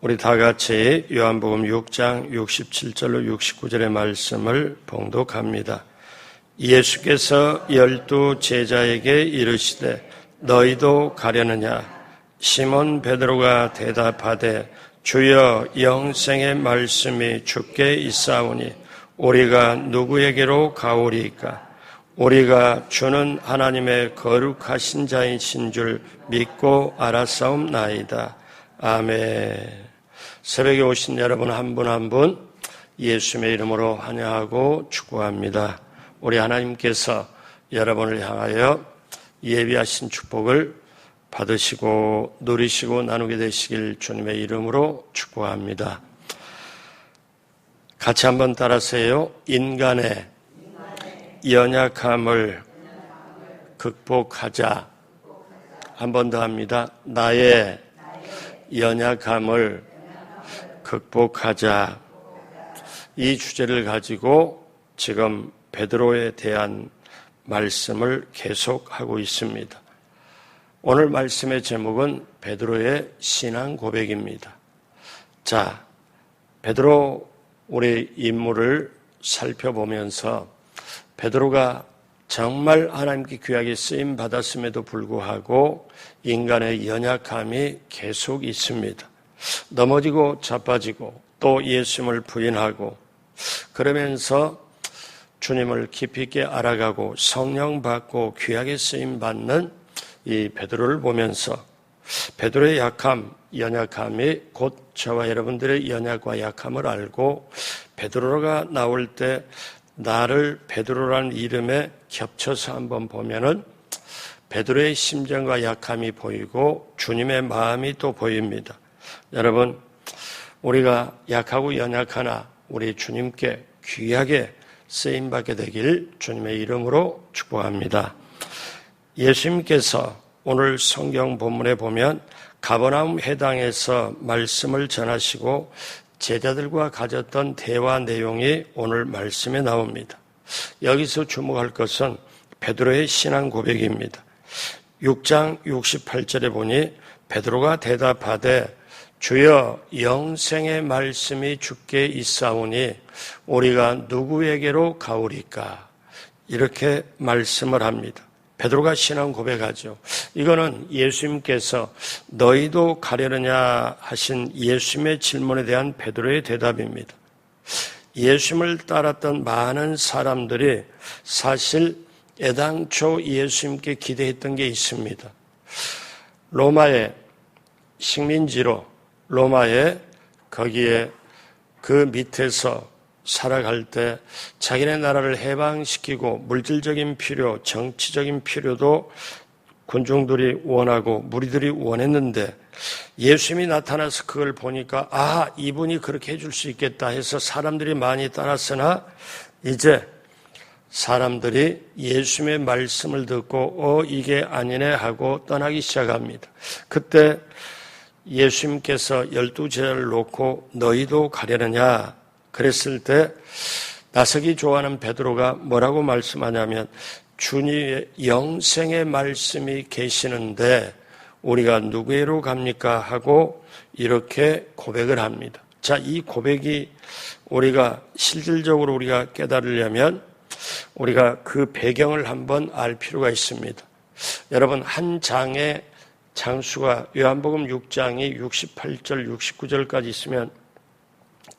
우리 다 같이 요한복음 6장 67절로 69절의 말씀을 봉독합니다. 예수께서 12 제자에게 이르시되 너희도 가려느냐? 시몬 베드로가 대답하되 주여 영생의 말씀이 주께 있사오니 우리가 누구에게로 가오리이까? 우리가 주는 하나님의 거룩하신 자이신 줄 믿고 알았사옵나이다. 아멘. 새벽에 오신 여러분 한 분 한 분 예수님의 이름으로 환영하고 축복합니다. 우리 하나님께서 여러분을 향하여 예비하신 축복을 받으시고 누리시고 나누게 되시길 주님의 이름으로 축복합니다. 같이 한번 따라하세요. 인간의 연약함을 극복하자. 한 번 더 합니다. 나의 연약함을 극복하자. 이 주제를 가지고 지금 베드로에 대한 말씀을 계속하고 있습니다. 오늘 말씀의 제목은 베드로의 신앙 고백입니다. 자, 베드로 우리 인물을 살펴보면서 베드로가 정말 하나님께 귀하게 쓰임 받았음에도 불구하고 인간의 연약함이 계속 있습니다. 넘어지고 자빠지고 또 예수님을 부인하고 그러면서 주님을 깊이 있게 알아가고 성령 받고 귀하게 쓰임 받는 이 베드로를 보면서 베드로의 약함, 연약함이 곧 저와 여러분들의 연약과 약함을 알고 베드로가 나올 때 나를 베드로라는 이름에 겹쳐서 한번 보면은 베드로의 심정과 약함이 보이고 주님의 마음이 또 보입니다. 여러분, 우리가 약하고 연약하나 우리 주님께 귀하게 쓰임받게 되길 주님의 이름으로 축복합니다. 예수님께서 오늘 성경 본문에 보면 가버나움 회당에서 말씀을 전하시고 제자들과 가졌던 대화 내용이 오늘 말씀에 나옵니다. 여기서 주목할 것은 베드로의 신앙 고백입니다. 6장 68절에 보니 베드로가 대답하되 주여 영생의 말씀이 주께 있사오니 우리가 누구에게로 가오리까? 이렇게 말씀을 합니다. 베드로가 신앙 고백하죠. 이거는 예수님께서 너희도 가려느냐 하신 예수님의 질문에 대한 베드로의 대답입니다. 예수님을 따랐던 많은 사람들이 사실 애당초 예수님께 기대했던 게 있습니다. 로마의 식민지로 로마의 거기에 그 밑에서 살아갈 때 자기네 나라를 해방시키고 물질적인 필요, 정치적인 필요도 군중들이 원하고 무리들이 원했는데 예수님이 나타나서 그걸 보니까 이분이 그렇게 해줄 수 있겠다 해서 사람들이 많이 따랐으나 이제 사람들이 예수님의 말씀을 듣고 이게 아니네 하고 떠나기 시작합니다. 그때 예수님께서 12 제자를 놓고 너희도 가려느냐 그랬을 때 나서기 좋아하는 베드로가 뭐라고 말씀하냐면 주님의 영생의 말씀이 계시는데 우리가 누구에로 갑니까? 하고 이렇게 고백을 합니다. 자, 이 고백이 우리가 실질적으로 우리가 깨달으려면 우리가 그 배경을 한번 알 필요가 있습니다. 여러분, 한 장의 장수가 요한복음 6장이 68절, 69절까지 있으면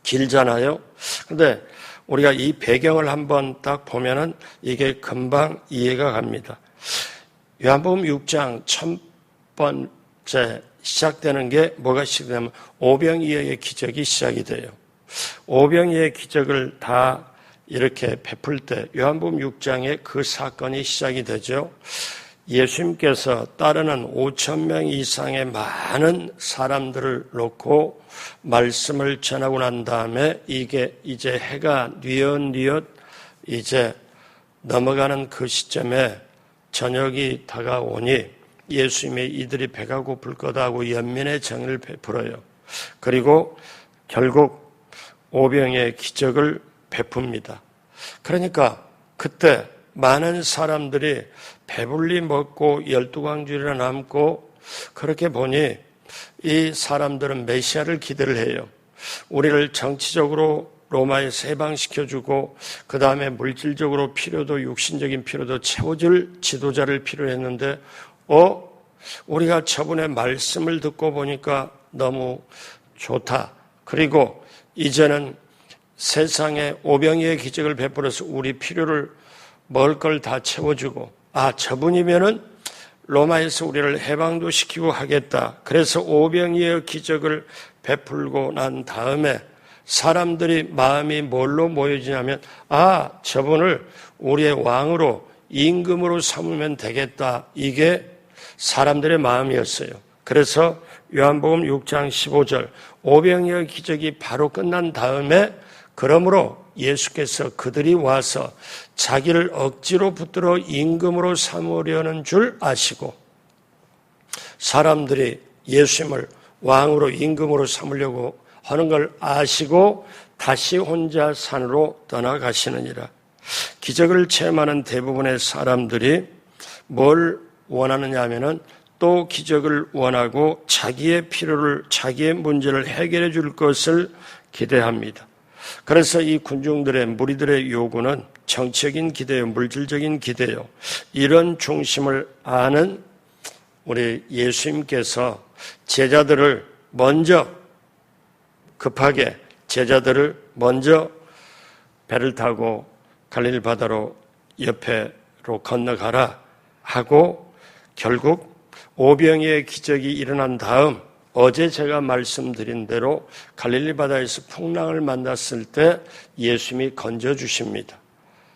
길잖아요. 근데 우리가 이 배경을 한번 딱 보면은 이게 금방 이해가 갑니다. 요한복음 6장 첫 번째 시작되는 게 뭐가 시작되냐면 오병이어의 기적이 시작이 돼요. 오병이어의 기적을 다 이렇게 베풀 때 요한복음 6장에 그 사건이 시작이 되죠. 예수님께서 따르는 5,000명 이상의 많은 사람들을 놓고 말씀을 전하고 난 다음에 이게 이제 해가 뉘엿뉘엿 이제 넘어가는 그 시점에 저녁이 다가오니 예수님이 이들이 배가 고플 거다 하고 연민의 정을 베풀어요. 그리고 결국 오병의 기적을 베풉니다. 그러니까 그때 많은 사람들이 배불리 먹고 12광주리나 남고 그렇게 보니 이 사람들은 메시아를 기대를 해요. 우리를 정치적으로 로마에서 해방시켜주고 그 다음에 물질적으로 필요도 육신적인 필요도 채워줄 지도자를 필요로 했는데 우리가 저분의 말씀을 듣고 보니까 너무 좋다. 그리고 이제는 세상에 오병이의 기적을 베풀어서 우리 필요를 먹을 걸 다 채워주고 저분이면은 로마에서 우리를 해방도 시키고 하겠다. 그래서 오병이의 기적을 베풀고 난 다음에 사람들이 마음이 뭘로 모여지냐면 저분을 우리의 왕으로 임금으로 삼으면 되겠다. 이게 사람들의 마음이었어요. 그래서 요한복음 6장 15절 오병이의 기적이 바로 끝난 다음에 그러므로 예수께서 그들이 와서 자기를 억지로 붙들어 임금으로 삼으려는 줄 아시고 사람들이 예수님을 왕으로 임금으로 삼으려고 하는 걸 아시고 다시 혼자 산으로 떠나가시느니라. 기적을 체험하는 대부분의 사람들이 뭘 원하느냐 하면은 또 기적을 원하고 자기의 필요를 자기의 문제를 해결해 줄 것을 기대합니다. 그래서 이 군중들의 무리들의 요구는 정치적인 기대요, 물질적인 기대요. 이런 중심을 아는 우리 예수님께서 제자들을 먼저 급하게 배를 타고 갈릴리 바다로 옆에로 건너가라 하고 결국 오병이의 기적이 일어난 다음 어제 제가 말씀드린 대로 갈릴리 바다에서 풍랑을 만났을 때 예수님이 건져주십니다.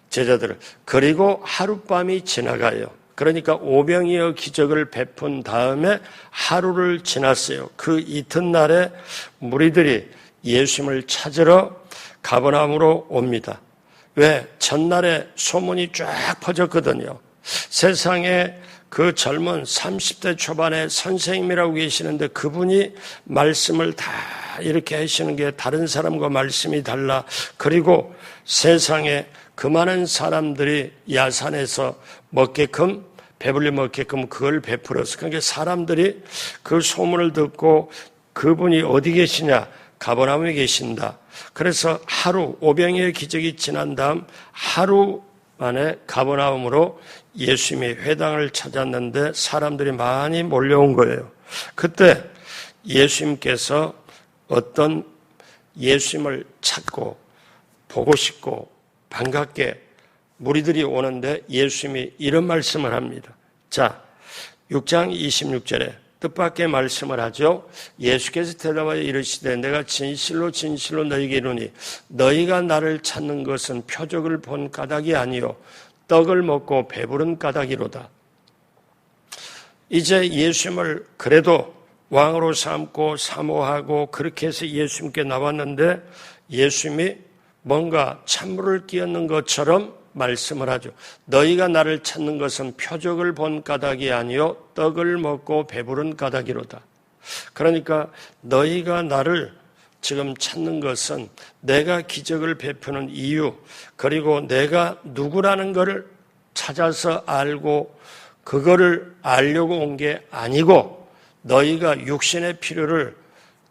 제자들을. 그리고 하룻밤이 지나가요. 그러니까 오병이의 기적을 베푼 다음에 하루를 지났어요. 그 이튿날에 무리들이 예수님을 찾으러 가버나움으로 옵니다. 왜? 전날에 소문이 쫙 퍼졌거든요. 세상에 그 젊은 30대 초반의 선생님이라고 계시는데 그분이 말씀을 다 이렇게 하시는 게 다른 사람과 말씀이 달라. 그리고 세상에 그 많은 사람들이 야산에서 먹게끔 배불리 먹게끔 그걸 베풀어서 그러니까 사람들이 그 소문을 듣고 그분이 어디 계시냐? 가버나움에 계신다. 그래서 하루 오병이의 기적이 지난 다음 하루 만에 가버나움으로 예수님이 회당을 찾았는데 사람들이 많이 몰려온 거예요. 그때 예수님께서 어떤 예수님을 찾고 보고 싶고 반갑게 무리들이 오는데 예수님이 이런 말씀을 합니다. 자, 6장 26절에 뜻밖의 말씀을 하죠. 예수께서 대답하여 이르시되 내가 진실로 진실로 너희에게 이르노니 너희가 나를 찾는 것은 표적을 본 까닭이 아니요 떡을 먹고 배부른 까닭이로다. 이제 예수님을 그래도 왕으로 삼고 사모하고 그렇게 해서 예수님께 나왔는데 예수님이 뭔가 찬물을 끼얹는 것처럼 말씀을 하죠. 너희가 나를 찾는 것은 표적을 본 까닭이 아니요 떡을 먹고 배부른 까닭이로다. 그러니까 너희가 나를 지금 찾는 것은 내가 기적을 베푸는 이유 그리고 내가 누구라는 것을 찾아서 알고 그거를 알려고 온 게 아니고 너희가 육신의 필요를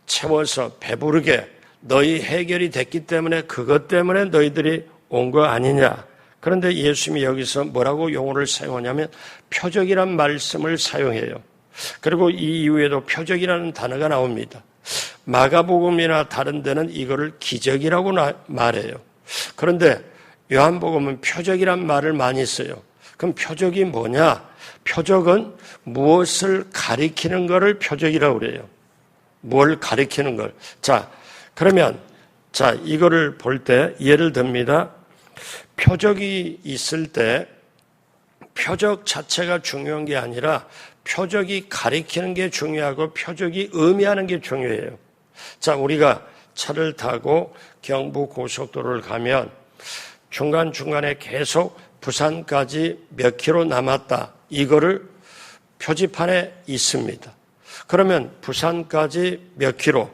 채워서 배부르게 너희 해결이 됐기 때문에 그것 때문에 너희들이 온 거 아니냐. 그런데 예수님이 여기서 뭐라고 용어를 사용하냐면 표적이란 말씀을 사용해요. 그리고 이 이후에도 표적이라는 단어가 나옵니다. 마가복음이나 다른 데는 이거를 기적이라고 말해요. 그런데 요한복음은 표적이란 말을 많이 써요. 그럼 표적이 뭐냐? 표적은 무엇을 가리키는 것을 표적이라고 그래요. 뭘 가리키는 걸. 그러면 이거를 볼 때 예를 듭니다. 표적이 있을 때 표적 자체가 중요한 게 아니라 표적이 가리키는 게 중요하고 표적이 의미하는 게 중요해요. 우리가 차를 타고 경부 고속도로를 가면 중간중간에 계속 부산까지 몇 킬로 남았다. 이거를 표지판에 있습니다. 그러면 부산까지 몇 킬로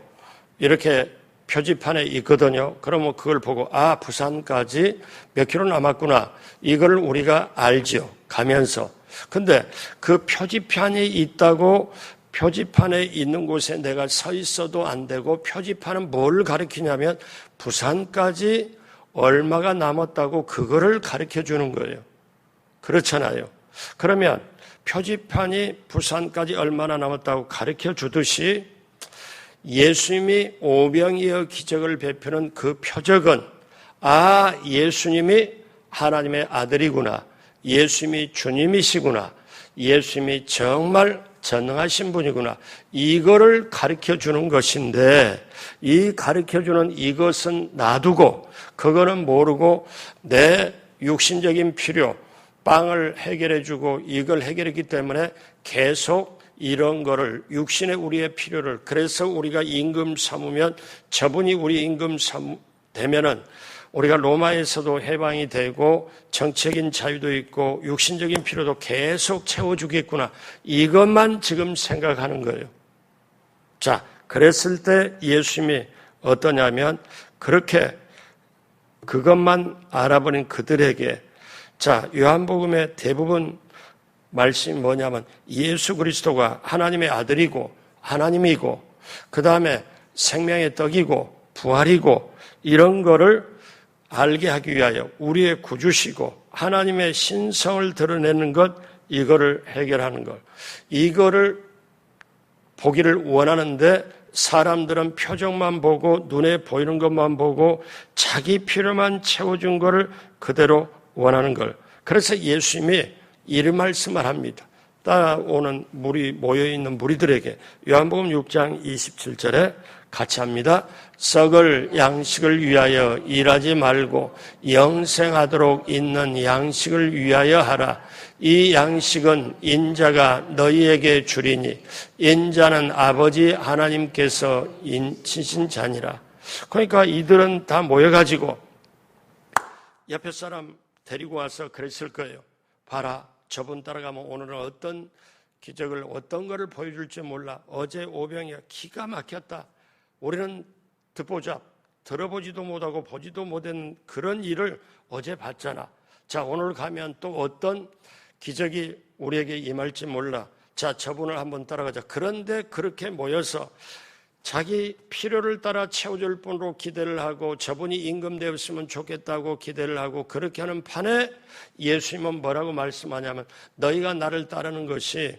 이렇게 표지판에 있거든요. 그러면 그걸 보고 부산까지 몇 킬로 남았구나. 이걸 우리가 알죠. 가면서. 근데 그 표지판이 있다고 표지판에 있는 곳에 내가 서 있어도 안 되고, 표지판은 뭘 가르치냐면 부산까지 얼마가 남았다고 그거를 가르쳐 주는 거예요. 그렇잖아요. 그러면 표지판이 부산까지 얼마나 남았다고 가르쳐 주듯이 예수님이 오병이어 기적을 베푸는 그 표적은 예수님이 하나님의 아들이구나, 예수님이 주님이시구나, 예수님이 정말 전능하신 분이구나, 이거를 가르쳐 주는 것인데, 이 가르쳐 주는 이것은 놔두고 그거는 모르고 내 육신적인 필요, 빵을 해결해 주고 이걸 해결했기 때문에 계속 이런 거를, 육신의 우리의 필요를, 그래서 우리가 임금 삼으면 저분이 우리 임금 되면은 우리가 로마에서도 해방이 되고 정책인 자유도 있고 육신적인 필요도 계속 채워주겠구나, 이것만 지금 생각하는 거예요. 자, 그랬을 때 예수님이 어떠냐면, 그렇게 그것만 알아버린 그들에게, 자, 요한복음의 대부분 말씀이 뭐냐면 예수 그리스도가 하나님의 아들이고 하나님이고 그 다음에 생명의 떡이고 부활이고 이런 거를 알게 하기 위하여 우리의 구주시고 하나님의 신성을 드러내는 것, 이거를 해결하는 것, 이거를 보기를 원하는데 사람들은 표정만 보고 눈에 보이는 것만 보고 자기 필요만 채워준 거를 그대로 원하는 걸. 그래서 예수님이 이런 말씀을 합니다. 따라오는 모여있는 무리들에게 요한복음 6장 27절에 같이 합니다. 썩을 양식을 위하여 일하지 말고 영생하도록 있는 양식을 위하여 하라. 이 양식은 인자가 너희에게 주리니 인자는 아버지 하나님께서 인치신 자니라. 그러니까 이들은 다 모여가지고 옆에 사람 데리고 와서 그랬을 거예요. 봐라, 저분 따라가면 오늘은 어떤 기적을, 어떤 거를 보여줄지 몰라. 어제 오병이어 기가 막혔다. 우리는 들어보지도 못하고 보지도 못한 그런 일을 어제 봤잖아. 자, 오늘 가면 또 어떤 기적이 우리에게 임할지 몰라. 자, 저분을 한번 따라가자. 그런데 그렇게 모여서 자기 필요를 따라 채워줄 분으로 기대를 하고 저분이 임금되었으면 좋겠다고 기대를 하고 그렇게 하는 판에 예수님은 뭐라고 말씀하냐면, 너희가 나를 따르는 것이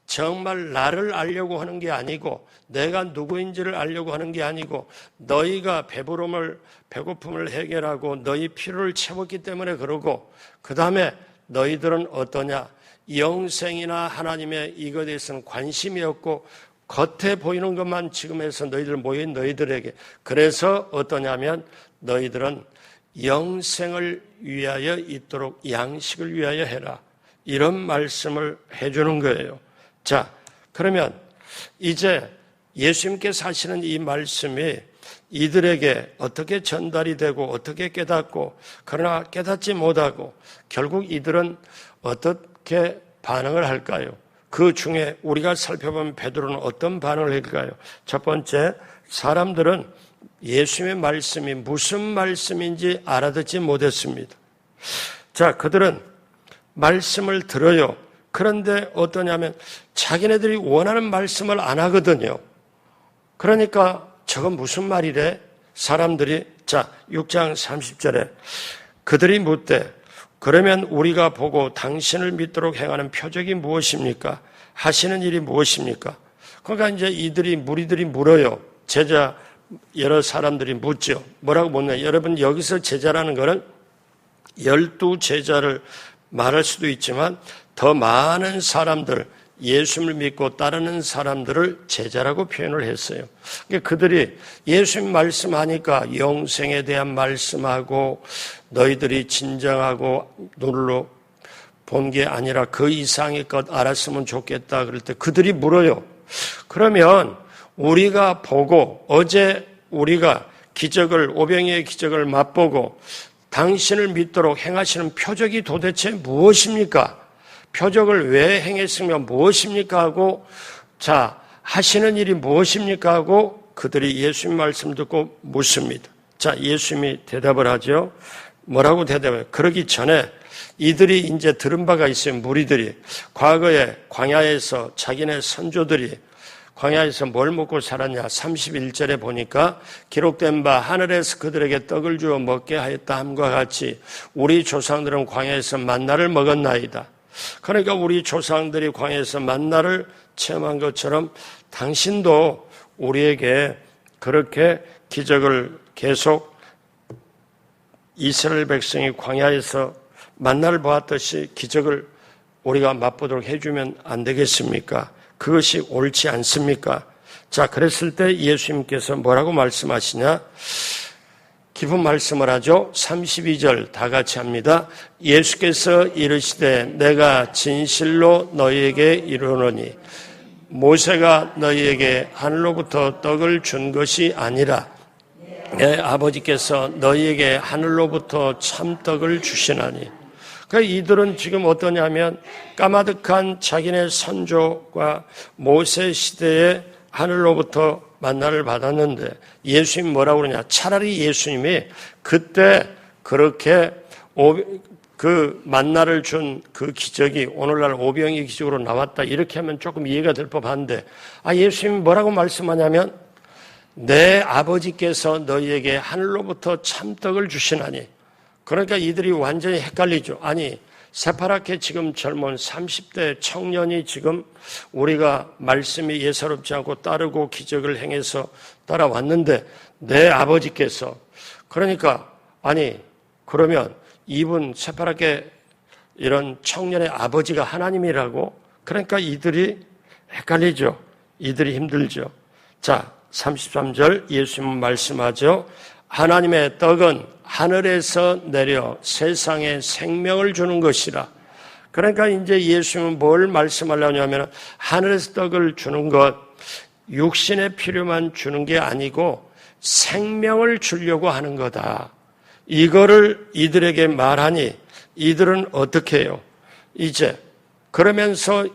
정말 나를 알려고 하는 게 아니고 내가 누구인지를 알려고 하는 게 아니고 너희가 배고픔을 해결하고 너희 필요를 채웠기 때문에 그러고, 그 다음에 너희들은 어떠냐, 영생이나 하나님의 이것에 대해서는 관심이 없고 겉에 보이는 것만 지금 해서 너희들 모인 너희들에게, 그래서 어떠냐면 너희들은 영생을 위하여 있도록 양식을 위하여 해라, 이런 말씀을 해주는 거예요. 자, 그러면 이제 예수님께서 하시는 이 말씀이 이들에게 어떻게 전달이 되고 어떻게 깨닫고, 그러나 깨닫지 못하고 결국 이들은 어떻게 반응을 할까요? 그 중에 우리가 살펴보면 베드로는 어떤 반응을 할까요? 첫 번째, 사람들은 예수님의 말씀이 무슨 말씀인지 알아듣지 못했습니다. 자, 그들은 말씀을 들어요. 그런데 어떠냐면 자기네들이 원하는 말씀을 안 하거든요. 그러니까 저건 무슨 말이래? 사람들이, 자, 6장 30절에 그들이 묻되, 그러면 우리가 보고 당신을 믿도록 행하는 표적이 무엇입니까? 하시는 일이 무엇입니까? 그러니까 이제 무리들이 물어요. 제자, 여러 사람들이 묻죠. 뭐라고 묻냐? 여러분, 여기서 제자라는 거는 12제자를 말할 수도 있지만 더 많은 사람들, 예수님을 믿고 따르는 사람들을 제자라고 표현을 했어요. 그러니까 그들이 예수님 말씀하니까 영생에 대한 말씀하고 너희들이 진정하고 눈으로 본 게 아니라 그 이상의 것 알았으면 좋겠다 그럴 때 그들이 물어요. 그러면 우리가 보고 어제 우리가 오병이의 기적을 맛보고 당신을 믿도록 행하시는 표적이 도대체 무엇입니까? 표적을 왜 행했으면 무엇입니까? 하고, 자, 하시는 일이 무엇입니까? 하고 그들이 예수님 말씀 듣고 묻습니다. 자, 예수님이 대답을 하죠. 뭐라고 대답해요? 그러기 전에 이들이 이제 들은 바가 있어요. 무리들이 과거에 광야에서 자기네 선조들이 광야에서 뭘 먹고 살았냐? 31절에 보니까 기록된 바 하늘에서 그들에게 떡을 주어 먹게 하였다 함과 같이 우리 조상들은 광야에서 만나를 먹었나이다. 그러니까 우리 조상들이 광야에서 만나를 체험한 것처럼 당신도 우리에게 그렇게 기적을 계속 이스라엘 백성이 광야에서 만나를 보았듯이 기적을 우리가 맛보도록 해주면 안 되겠습니까? 그것이 옳지 않습니까? 자, 그랬을 때 예수님께서 뭐라고 말씀하시냐? 깊은 말씀을 하죠. 32절 다 같이 합니다. 예수께서 이르시되 내가 진실로 너희에게 이르노니 모세가 너희에게 하늘로부터 떡을 준 것이 아니라 내 아버지께서 너희에게 하늘로부터 참떡을 주시나니. 그러니까 이들은 지금 어떠냐면 까마득한 자기네 선조가 모세 시대에 하늘로부터 만나를 받았는데 예수님이 뭐라고 그러냐. 차라리 예수님이 그때 그렇게 그 만나를 준 그 기적이 오늘날 오병이의 기적으로 나왔다. 이렇게 하면 조금 이해가 될 법한데 예수님이 뭐라고 말씀하냐면 내 아버지께서 너희에게 하늘로부터 참떡을 주시나니. 그러니까 이들이 완전히 헷갈리죠. 아니 새파랗게 지금 젊은 30대 청년이 지금 우리가 말씀이 예사롭지 않고 따르고 기적을 행해서 따라왔는데 내 아버지께서 그러니까 그러면 이분 새파랗게 이런 청년의 아버지가 하나님이라고 그러니까 이들이 헷갈리죠. 이들이 힘들죠. 자 33절 예수님은 말씀하죠. 하나님의 떡은 하늘에서 내려 세상에 생명을 주는 것이라. 그러니까 이제 예수님은 뭘 말씀하려고 하면 하늘에서 떡을 주는 것, 육신의 필요만 주는 게 아니고 생명을 주려고 하는 거다. 이거를 이들에게 말하니 이들은 어떻게 해요? 이제 그러면서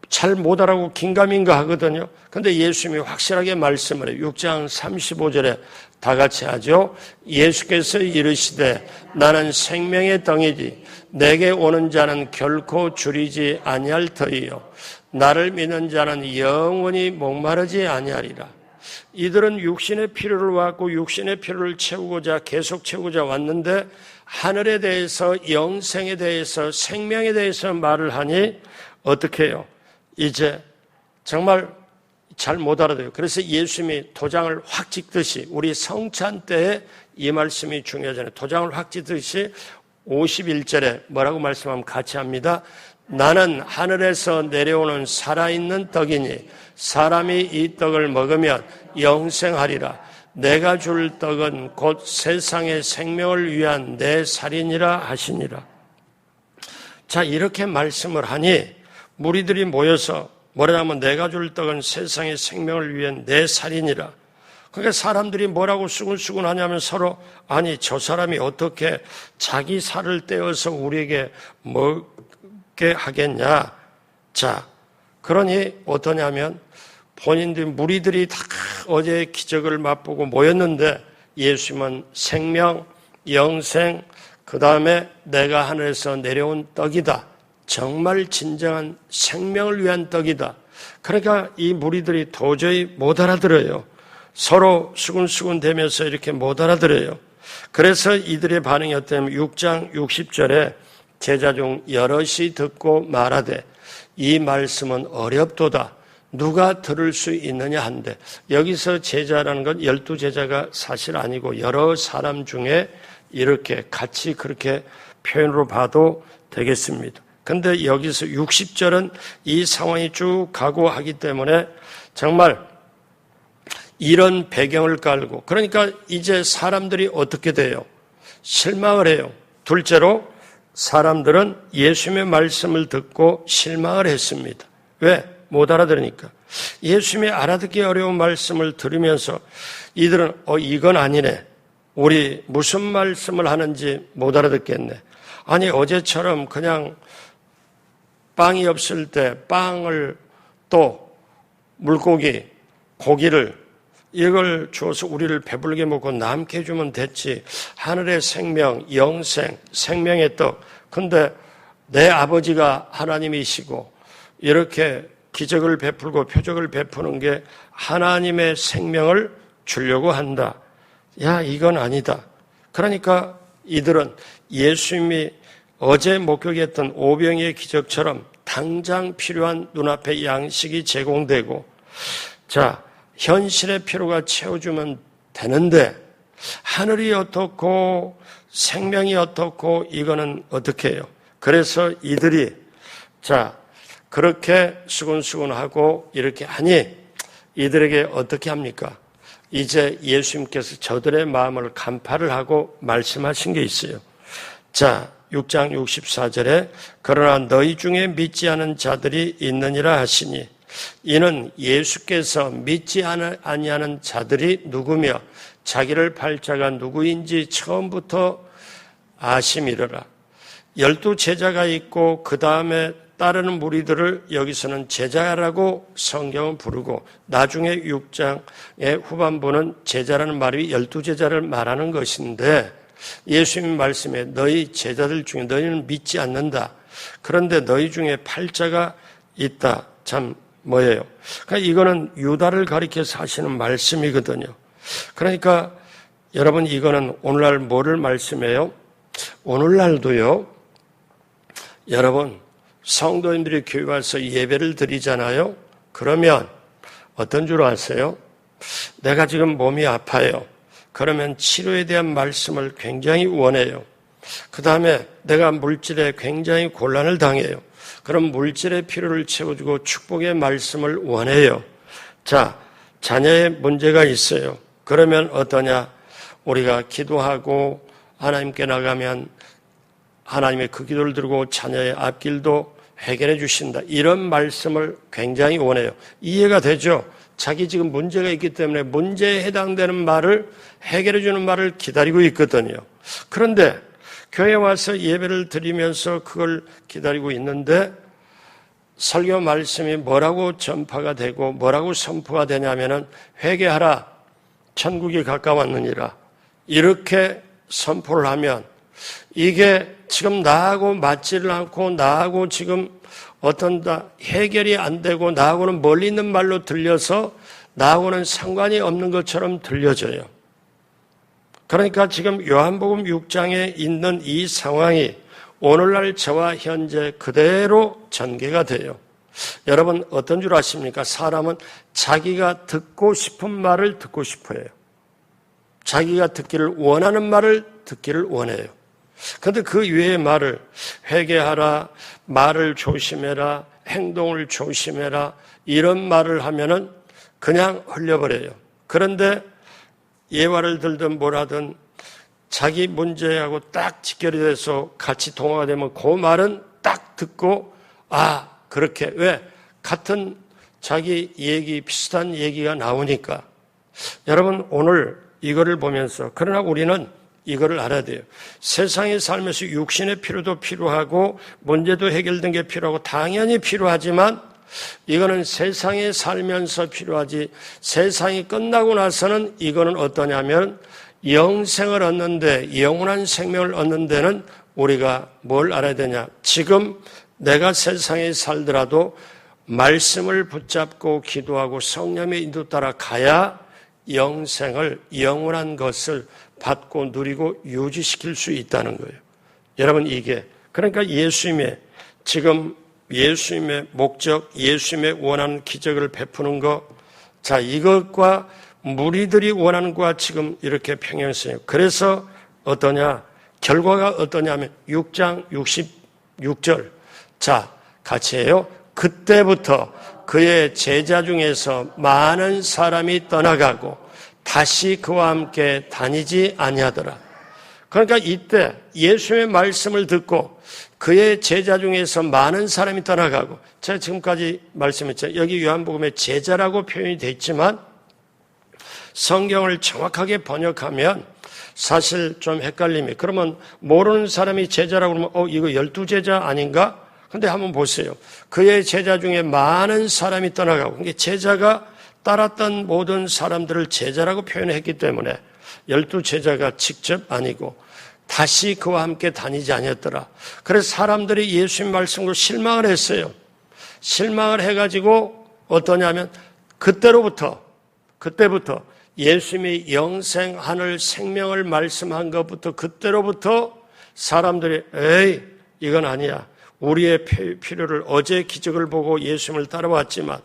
잘 못 알아보고 긴가민가 하거든요. 근데 예수님이 확실하게 말씀을 해요. 6장 35절에 다 같이 하죠. 예수께서 이르시되 나는 생명의 떡이지 내게 오는 자는 결코 줄이지 아니할 터이요 나를 믿는 자는 영원히 목마르지 아니하리라. 이들은 육신의 필요를 왔고 육신의 필요를 채우고자 계속 채우고자 왔는데 하늘에 대해서 영생에 대해서 생명에 대해서 말을 하니 어떻게 해요? 이제 정말 잘 못 알아들어요. 그래서 예수님이 도장을 확 찍듯이 우리 성찬 때에 이 말씀이 중요하잖아요. 도장을 확 찍듯이 51절에 뭐라고 말씀하면 같이 합니다. 나는 하늘에서 내려오는 살아있는 떡이니 사람이 이 떡을 먹으면 영생하리라. 내가 줄 떡은 곧 세상의 생명을 위한 내 살이니라 하시니라. 자, 이렇게 말씀을 하니 무리들이 모여서 뭐라면 내가 줄 떡은 세상의 생명을 위한 내 살이니라. 그러니까 사람들이 뭐라고 수근수근 하냐면 서로 저 사람이 어떻게 자기 살을 떼어서 우리에게 먹게 하겠냐. 자, 그러니 어떠냐면 본인들 무리들이 다 어제 기적을 맛보고 모였는데 예수님은 생명, 영생, 그 다음에 내가 하늘에서 내려온 떡이다. 정말 진정한 생명을 위한 떡이다. 그러니까 이 무리들이 도저히 못 알아들어요. 서로 수근수근 대면서 이렇게 못 알아들어요. 그래서 이들의 반응이 어땠냐면 6장 60절에 제자 중 여럿이 듣고 말하되 이 말씀은 어렵도다. 누가 들을 수 있느냐 한데 여기서 제자라는 건 12제자가 사실 아니고 여러 사람 중에 이렇게 같이 그렇게 표현으로 봐도 되겠습니다. 근데 여기서 60절은 이 상황이 쭉 가고 하기 때문에 정말 이런 배경을 깔고 그러니까 이제 사람들이 어떻게 돼요? 실망을 해요. 둘째로 사람들은 예수님의 말씀을 듣고 실망을 했습니다. 왜? 못 알아들으니까. 예수님의 알아듣기 어려운 말씀을 들으면서 이들은 이건 아니네. 우리 무슨 말씀을 하는지 못 알아듣겠네. 어제처럼 그냥 빵이 없을 때 빵을 또 물고기, 고기를 이걸 주어서 우리를 배불게 먹고 남게 해주면 됐지. 하늘의 생명, 영생, 생명의 떡. 근데 내 아버지가 하나님이시고 이렇게 기적을 베풀고 표적을 베푸는 게 하나님의 생명을 주려고 한다. 야, 이건 아니다. 그러니까 이들은 예수님이 어제 목격했던 오병이의 기적처럼 당장 필요한 눈앞에 양식이 제공되고, 자, 현실의 필요가 채워주면 되는데 하늘이 어떻고 생명이 어떻고 이거는 어떻게 해요? 그래서 이들이 자, 그렇게 수군수군하고 이렇게 하니 이들에게 어떻게 합니까? 이제 예수님께서 저들의 마음을 간파를 하고 말씀하신 게 있어요. 자, 6장 64절에 그러나 너희 중에 믿지 않은 자들이 있느니라 하시니, 이는 예수께서 믿지 아니하는 자들이 누구며 자기를 팔자가 누구인지 처음부터 아심이러라. 12 제자가 있고 그 다음에 따르는 무리들을 여기서는 제자라고 성경은 부르고, 나중에 6장의 후반부는 제자라는 말이 12 제자를 말하는 것인데, 예수님 말씀에 너희 제자들 중에 너희는 믿지 않는다. 그런데 너희 중에 팔자가 있다. 참 뭐예요? 그러니까 이거는 유다를 가리켜서 하시는 말씀이거든요. 그러니까 여러분, 이거는 오늘날 뭐를 말씀해요? 오늘날도요, 여러분, 성도님들이 교회 와서 예배를 드리잖아요. 그러면 어떤 줄 아세요? 내가 지금 몸이 아파요. 그러면 치료에 대한 말씀을 굉장히 원해요. 그 다음에 내가 물질에 굉장히 곤란을 당해요. 그럼 물질의 필요를 채워주고 축복의 말씀을 원해요. 자, 자녀의 문제가 있어요. 그러면 어떠냐? 우리가 기도하고 하나님께 나가면 하나님의 그 기도를 들고 자녀의 앞길도 해결해 주신다. 이런 말씀을 굉장히 원해요. 이해가 되죠? 자기 지금 문제가 있기 때문에 문제에 해당되는 말을, 해결해 주는 말을 기다리고 있거든요. 그런데 교회에 와서 예배를 드리면서 그걸 기다리고 있는데 설교 말씀이 뭐라고 전파가 되고 뭐라고 선포가 되냐면은 회개하라, 천국이 가까웠느니라, 이렇게 선포를 하면 이게 지금 나하고 맞지를 않고 나하고 지금 어떤 해결이 안 되고 나하고는 멀리 있는 말로 들려서 나하고는 상관이 없는 것처럼 들려져요. 그러니까 지금 요한복음 6장에 있는 이 상황이 오늘날 저와 현재 그대로 전개가 돼요. 여러분, 어떤 줄 아십니까? 사람은 자기가 듣고 싶은 말을 듣고 싶어해요. 자기가 듣기를 원하는 말을 듣기를 원해요. 그런데 그 외의 말을, 회개하라, 말을 조심해라, 행동을 조심해라, 이런 말을 하면은 그냥 흘려버려요. 그런데 예화를 들든 뭐라든 자기 문제하고 딱 직결이 돼서 같이 동화가 되면 그 말은 딱 듣고, 아, 그렇게, 왜? 같은 자기 얘기, 비슷한 얘기가 나오니까. 여러분, 오늘 이거를 보면서, 그러나 우리는 이거를 알아야 돼요. 세상에 살면서 육신의 필요도 필요하고 문제도 해결된 게 필요하고 당연히 필요하지만 이거는 세상에 살면서 필요하지, 세상이 끝나고 나서는 이거는 어떠냐면 영생을 얻는데, 영원한 생명을 얻는 데는 우리가 뭘 알아야 되냐? 지금 내가 세상에 살더라도 말씀을 붙잡고 기도하고 성령의 인도 따라 가야 영생을, 영원한 것을 받고 누리고 유지시킬 수 있다는 거예요. 여러분, 이게 그러니까 예수님의 지금 예수님의 목적, 예수님의 원하는 기적을 베푸는 것, 자, 이것과 무리들이 원하는 것과 지금 이렇게 평행선이에요. 그래서 어떠냐? 결과가 어떠냐면 6장 66절. 자, 같이 해요. 그때부터 그의 제자 중에서 많은 사람이 떠나가고 다시 그와 함께 다니지 아니하더라. 그러니까 이때 예수의 말씀을 듣고 그의 제자 중에서 많은 사람이 떠나가고, 제가 지금까지 말씀했죠. 여기 요한복음에 제자라고 표현이 되어 있지만 성경을 정확하게 번역하면 사실 좀 헷갈림이, 그러면 모르는 사람이 제자라고 그러면 이거 12 제자 아닌가? 근데 한번 보세요. 그의 제자 중에 많은 사람이 떠나가고, 그러니까 제자가 따랐던 모든 사람들을 제자라고 표현했기 때문에 12 제자가 직접 아니고 다시 그와 함께 다니지 아니었더라. 그래서 사람들이 예수님 말씀으로 실망을 했어요. 실망을 해가지고 어떠냐면 그때부터 예수님이 영생 하늘 생명을 말씀한 것부터 그때로부터 사람들이 에이 이건 아니야. 우리의 필요를 어제 기적을 보고 예수님을 따라왔지만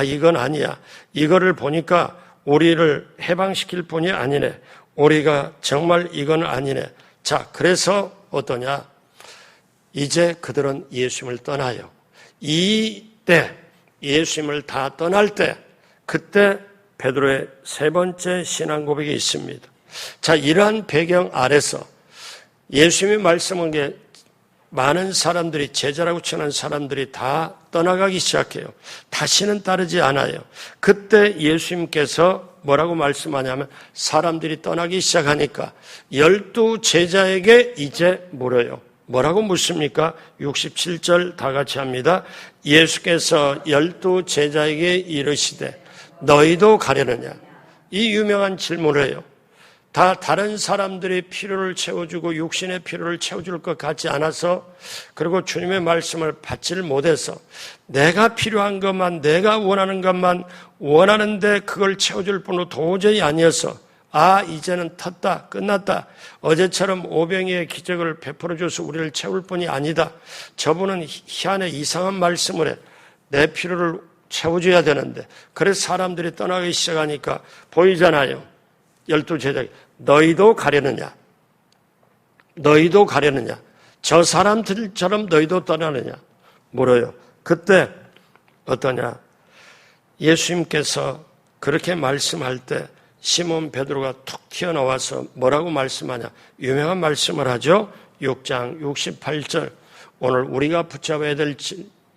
이건 아니야. 이거를 보니까 우리를 해방시킬 뿐이 아니네. 우리가 정말 이건 아니네. 자, 그래서 어떠냐? 이제 그들은 예수님을 떠나요. 이때 예수님을 다 떠날 때 그때 베드로의 세 번째 신앙 고백이 있습니다. 자, 이러한 배경 아래서 예수님이 말씀한 게 많은 사람들이 제자라고 치는 사람들이 다 떠나가기 시작해요. 다시는 따르지 않아요. 그때 예수님께서 뭐라고 말씀하냐면 사람들이 떠나기 시작하니까 12 제자에게 이제 물어요. 뭐라고 묻습니까? 67절 다 같이 합니다. 예수께서 12 제자에게 이르시되 너희도 가려느냐? 이 유명한 질문을 해요. 다 다른 사람들의 필요를 채워주고 육신의 필요를 채워줄 것 같지 않아서 그리고 주님의 말씀을 받지를 못해서 내가 필요한 것만 내가 원하는 것만 원하는데 그걸 채워줄 뿐으로 도저히 아니어서 이제는 텄다 끝났다 어제처럼 오병이의 기적을 베풀어줘서 우리를 채울 뿐이 아니다. 저분은 희한해 이상한 말씀을 해. 내 필요를 채워줘야 되는데 그래서 사람들이 떠나기 시작하니까 보이잖아요. 12 제자 너희도 가려느냐? 너희도 가려느냐? 저 사람들처럼 너희도 떠나느냐? 물어요. 그때 어떠냐? 예수님께서 그렇게 말씀할 때 시몬 베드로가 툭 튀어나와서 뭐라고 말씀하냐? 유명한 말씀을 하죠. 6장 68절 오늘 우리가 붙잡아야 될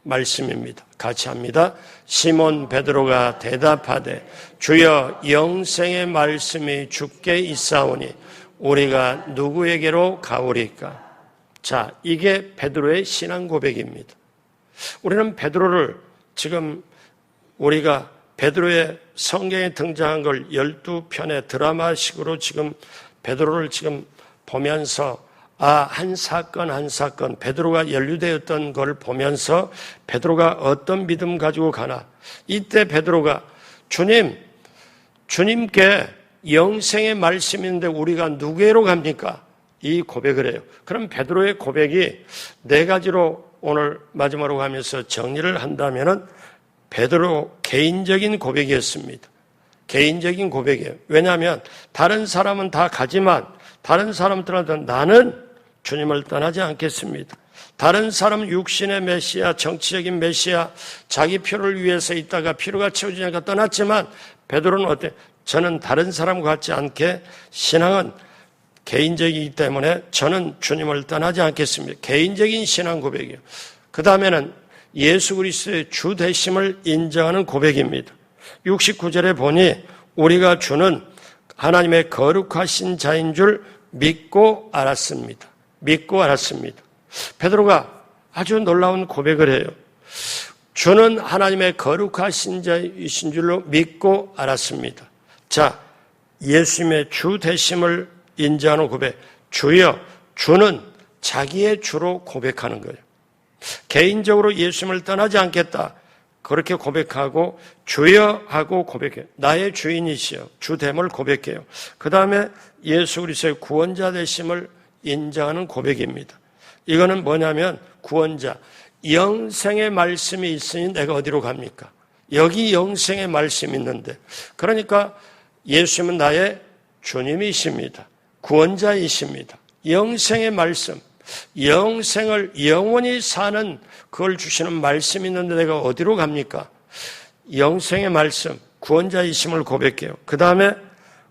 말씀입니다. 같이 합니다. 시몬 베드로가 대답하되 주여 영생의 말씀이 주께 있사오니 우리가 누구에게로 가오리까? 자, 이게 베드로의 신앙 고백입니다. 우리는 베드로를 지금 우리가 베드로의 성경에 등장한 걸 12편의 드라마식으로 지금 베드로를 지금 보면서 한 사건 한 사건 베드로가 연루되었던 걸 보면서 베드로가 어떤 믿음 가지고 가나 이때 베드로가 주님께 영생의 말씀이 있는데 우리가 누구에로 갑니까? 이 고백을 해요. 그럼 베드로의 고백이 네 가지로 오늘 마지막으로 가면서 정리를 한다면은 베드로 개인적인 고백이었습니다. 개인적인 고백이에요. 왜냐하면 다른 사람은 다 가지만 다른 사람들한테 나는 주님을 떠나지 않겠습니다. 다른 사람은 육신의 메시아, 정치적인 메시아, 자기 표를 위해서 있다가 필요가 채워지니까 떠났지만 베드로는 어때? 저는 다른 사람 같지 않게 신앙은 개인적이기 때문에 저는 주님을 떠나지 않겠습니다. 개인적인 신앙 고백이에요. 그 다음에는 예수 그리스도의 주 되심을 인정하는 고백입니다. 69절에 보니 우리가 주는 하나님의 거룩하신 자인 줄 믿고 알았습니다. 믿고 알았습니다. 베드로가 아주 놀라운 고백을 해요. 주는 하나님의 거룩하신 자이신 줄로 믿고 알았습니다. 자, 예수님의 주 되심을 인정하는 고백. 주여, 주는 자기의 주로 고백하는 거예요. 개인적으로 예수님을 떠나지 않겠다. 그렇게 고백하고 주여 하고 고백해요. 나의 주인이시여. 주됨을 고백해요. 그 다음에 예수 그리스도의 구원자 되심을 인정하는 고백입니다. 이거는 뭐냐면 구원자, 영생의 말씀이 있으니 내가 어디로 갑니까? 여기 영생의 말씀이 있는데 그러니까 예수님은 나의 주님이십니다. 구원자이십니다. 영생의 말씀, 영생을 영원히 사는 그걸 주시는 말씀이 있는데 내가 어디로 갑니까? 영생의 말씀, 구원자이심을 고백해요. 그 다음에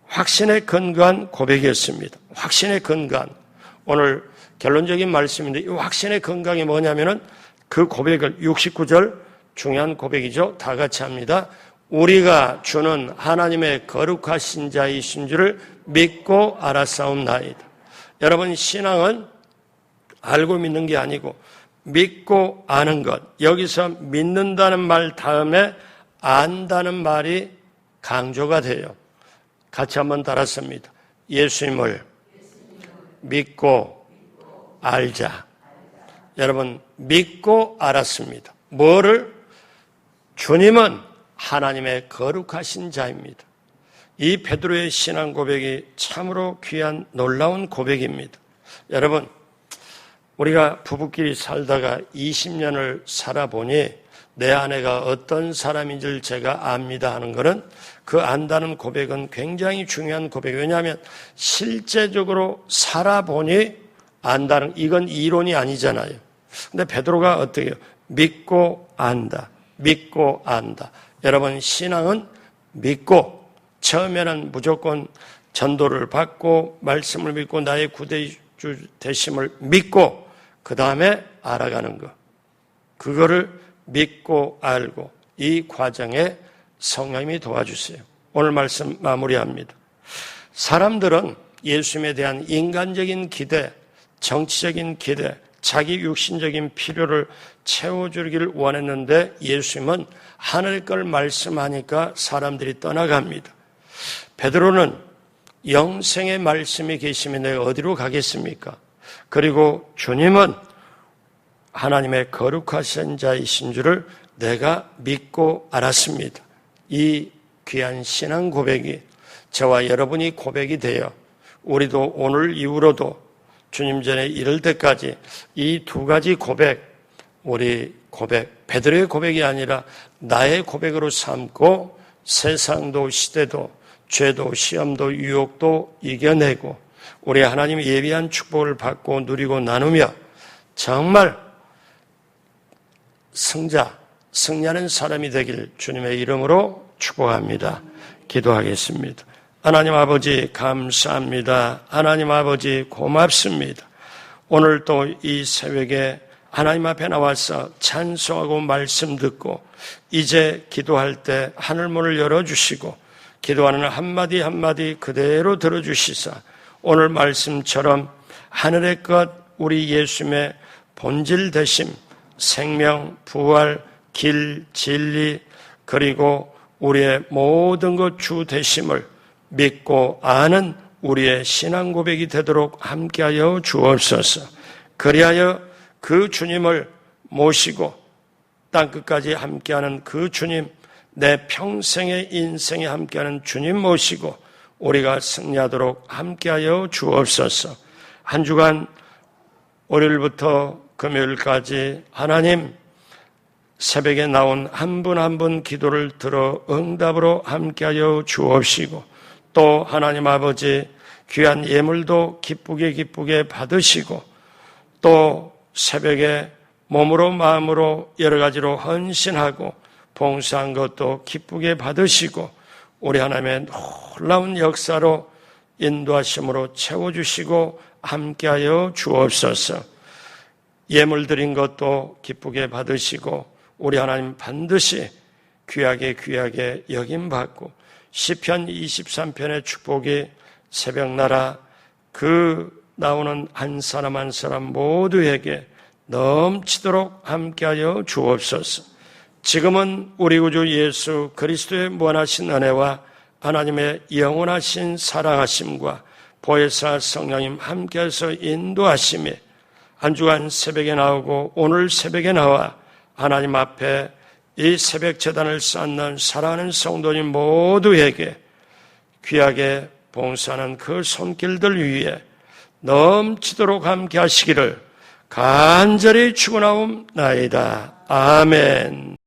확신에 근거한 고백이었습니다. 확신에 근거한. 오늘 결론적인 말씀인데 이 확신의 근거가 뭐냐면은 그 고백을 69절 중요한 고백이죠. 다 같이 합니다. 우리가 주는 하나님의 거룩하신 자이신 줄을 믿고 알았사옵나이다. 여러분 신앙은 알고 믿는 게 아니고 믿고 아는 것. 여기서 믿는다는 말 다음에 안다는 말이 강조가 돼요. 같이 한번 따랐습니다. 예수님을 믿고 알자. 여러분 믿고 알았습니다. 뭐를? 주님은 하나님의 거룩하신 자입니다. 이 베드로의 신앙 고백이 참으로 귀한 놀라운 고백입니다. 여러분, 우리가 부부끼리 살다가 20년을 살아보니 내 아내가 어떤 사람인지를 제가 압니다 하는 것은, 그 안다는 고백은 굉장히 중요한 고백이에요. 왜냐하면 실제적으로 살아보니 안다는, 이건 이론이 아니잖아요. 근데 베드로가 어떻게 해요? 믿고 안다. 믿고 안다. 여러분, 신앙은 믿고, 처음에는 무조건 전도를 받고 말씀을 믿고 나의 구대주 되심을 믿고 그 다음에 알아가는 것. 그거를 믿고 알고, 이 과정에 성령님이 도와주세요. 오늘 말씀 마무리합니다. 사람들은 예수님에 대한 인간적인 기대, 정치적인 기대, 자기 육신적인 필요를 채워주기를 원했는데 예수님은 하늘 걸 말씀하니까 사람들이 떠나갑니다. 베드로는 영생의 말씀이 계시면 내가 어디로 가겠습니까? 그리고 주님은 하나님의 거룩하신 자이신 줄을 내가 믿고 알았습니다. 이 귀한 신앙 고백이 저와 여러분이 고백이 되어 우리도 오늘 이후로도 주님 전에 이를 때까지 이 두 가지 고백, 우리 고백, 베드로의 고백이 아니라 나의 고백으로 삼고 세상도 시대도 죄도 시험도 유혹도 이겨내고 우리 하나님의 예비한 축복을 받고 누리고 나누며 정말 승리하는 사람이 되길 주님의 이름으로 축복합니다. 기도하겠습니다. 하나님 아버지 감사합니다. 하나님 아버지 고맙습니다. 오늘 또 이 새벽에 하나님 앞에 나와서 찬송하고 말씀 듣고 이제 기도할 때 하늘문을 열어주시고 기도하는 한마디 한마디 그대로 들어주시사 오늘 말씀처럼 하늘의 것 우리 예수님의 본질 되심, 생명, 부활, 길, 진리 그리고 우리의 모든 것 주 되심을 믿고 아는 우리의 신앙 고백이 되도록 함께하여 주옵소서. 그리하여 그 주님을 모시고 땅끝까지 함께하는 그 주님, 내 평생의 인생에 함께하는 주님 모시고 우리가 승리하도록 함께하여 주옵소서. 한 주간 월요일부터 금요일까지 하나님 새벽에 나온 한 분 한 분 기도를 들어 응답으로 함께하여 주옵시고 또 하나님 아버지 귀한 예물도 기쁘게 받으시고 또 새벽에 몸으로 마음으로 여러 가지로 헌신하고 봉사한 것도 기쁘게 받으시고 우리 하나님의 놀라운 역사로 인도하심으로 채워주시고 함께하여 주옵소서. 예물 드린 것도 기쁘게 받으시고 우리 하나님 반드시 귀하게 여김받고 시편 23편의 축복이 새벽나라 그 나오는 한 사람 한 사람 모두에게 넘치도록 함께하여 주옵소서. 지금은 우리 구주 예수 그리스도의 무한하신 은혜와 하나님의 영원하신 사랑하심과 보혜사 성령님 함께해서 인도하심에 한 주간 새벽에 나오고 오늘 새벽에 나와 하나님 앞에 이 새벽 제단을 쌓는 사랑하는 성도님 모두에게 귀하게 봉사하는 그 손길들 위에 넘치도록 함께 하시기를 간절히 축원하옵나이다. 아멘.